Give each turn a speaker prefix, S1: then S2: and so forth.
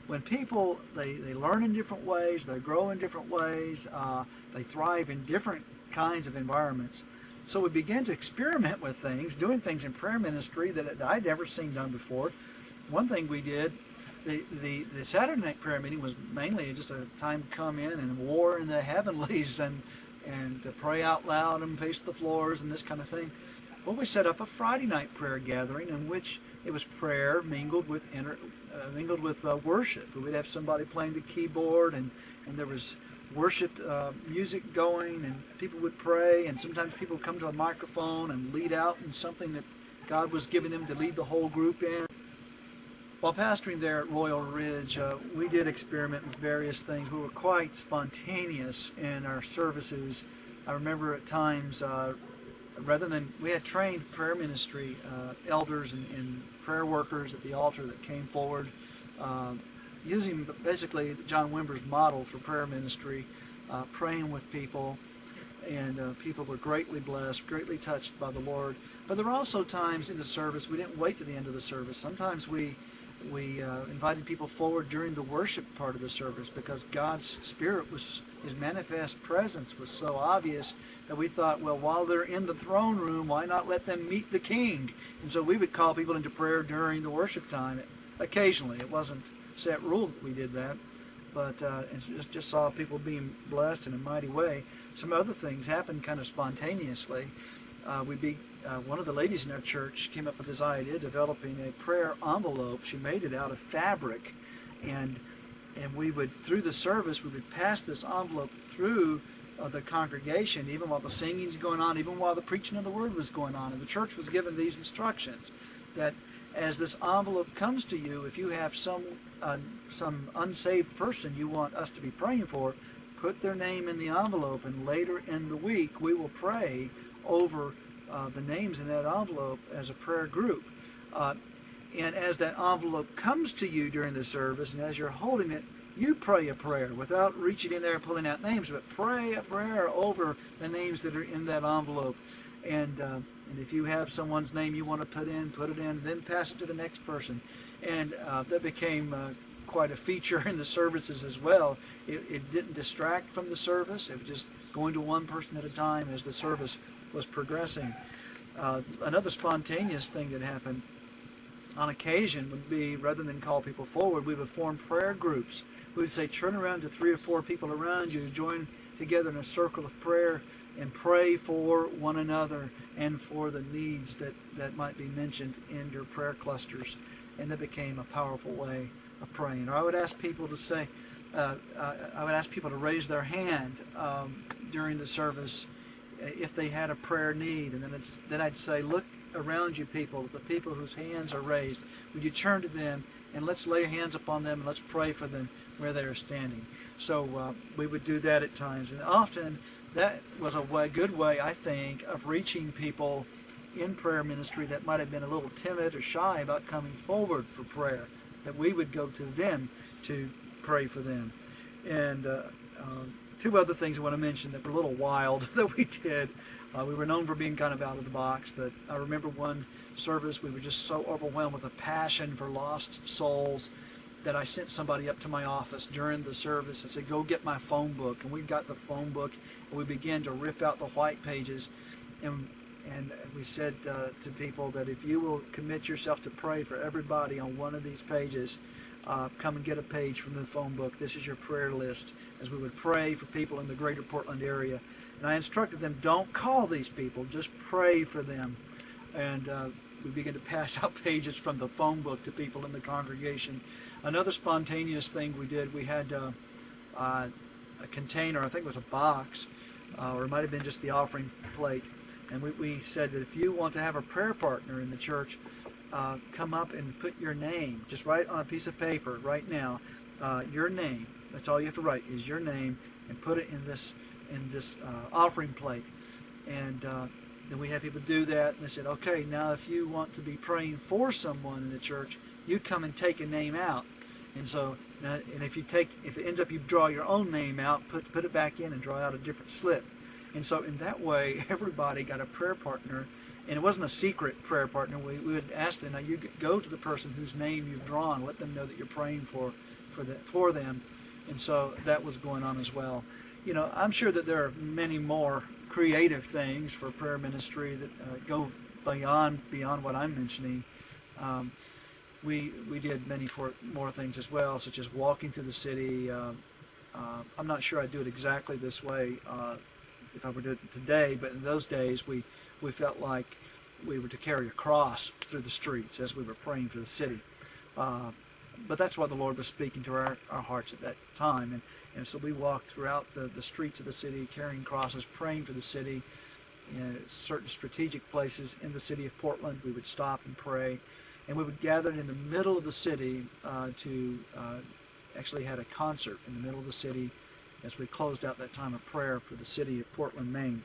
S1: when people, they learn in different ways, they grow in different ways, they thrive in different kinds of environments. So we began to experiment with things, doing things in prayer ministry that I'd never seen done before. One thing we did, the Saturday night prayer meeting was mainly just a time to come in and war in the heavenlies and to pray out loud and pace the floors and this kind of thing. Well, we set up a Friday night prayer gathering in which it was prayer mingled with worship. We would have somebody playing the keyboard, and there was worship music going, and people would pray, and sometimes people would come to a microphone and lead out in something that God was giving them to lead the whole group in. While pastoring there at Royal Ridge, we did experiment with various things. We were quite spontaneous in our services. I remember at times, rather than, we had trained prayer ministry elders and prayer workers at the altar that came forward, using basically John Wimber's model for prayer ministry, praying with people, and people were greatly blessed, greatly touched by the Lord. But there were also times in the service, we didn't wait to the end of the service. Sometimes we invited people forward during the worship part of the service, because God's Spirit was, His manifest presence was so obvious that we thought, well, while they're in the throne room, why not let them meet the King? And so we would call people into prayer during the worship time. Occasionally, it wasn't set rule that we did that, but just saw people being blessed in a mighty way. Some other things happened kind of spontaneously. One of the ladies in our church came up with this idea, developing a prayer envelope. She made it out of fabric, and we would, through the service, we would pass this envelope through the congregation, even while the singing's going on, even while the preaching of the word was going on. And the church was given these instructions that as this envelope comes to you, if you have some unsaved person you want us to be praying for, put their name in the envelope, and later in the week we will pray over the names in that envelope as a prayer group. And as that envelope comes to you during the service, and as you're holding it, you pray a prayer without reaching in there and pulling out names, but pray a prayer over the names that are in that envelope. And if you have someone's name you want to put it in, then pass it to the next person. And that became quite a feature in the services as well. It didn't distract from the service. It was just going to one person at a time as the service was progressing. Another spontaneous thing that happened on occasion would be, rather than call people forward, we would form prayer groups. We would say, turn around to 3 or 4 people around you to join together in a circle of prayer and pray for one another and for the needs that might be mentioned in your prayer clusters. And that became a powerful way of praying. Or I would ask people to say, I would ask people to raise their hand during the service if they had a prayer need, and then I'd say, look around you people, the people whose hands are raised, would you turn to them and let's lay hands upon them and let's pray for them where they are standing. So we would do that at times, and often that was a good way, I think, of reaching people in prayer ministry that might have been a little timid or shy about coming forward for prayer, that we would go to them to pray for them. And 2 other things I want to mention that were a little wild that we did. We were known for being kind of out of the box, but I remember one service we were just so overwhelmed with a passion for lost souls that I sent somebody up to my office during the service and said, go get my phone book. And we got the phone book, and we began to rip out the white pages. And we said to people that if you will commit yourself to pray for everybody on one of these pages, come and get a page from the phone book. This is your prayer list, as we would pray for people in the greater Portland area. And I instructed them, don't call these people, just pray for them. And we began to pass out pages from the phone book to people in the congregation. Another spontaneous thing we did, we had a container, I think it was a box, or it might have been just the offering plate. And we said that if you want to have a prayer partner in the church, come up and put your name, just write on a piece of paper right now, your name. That's all you have to write is your name, and put it in this offering plate. And then we had people do that, and they said, okay, now if you want to be praying for someone in the church, you come and take a name out. And so, and if it ends up you draw your own name out, put it back in and draw out a different slip. And so in that way, everybody got a prayer partner. And it wasn't a secret prayer partner. We would ask them, now you go to the person whose name you've drawn, let them know that you're praying for for them, and so that was going on as well. You know, I'm sure that there are many more creative things for prayer ministry that go beyond what I'm mentioning. We did many more things as well, such as walking through the city. I'm not sure I'd do it exactly this way if I were to do it today, but in those days we felt like we were to carry a cross through the streets as we were praying for the city. But that's what the Lord was speaking to our hearts at that time. And so we walked throughout the streets of the city carrying crosses, praying for the city. In certain strategic places in the city of Portland, we would stop and pray. And we would gather in the middle of the city to actually had a concert in the middle of the city as we closed out that time of prayer for the city of Portland, Maine.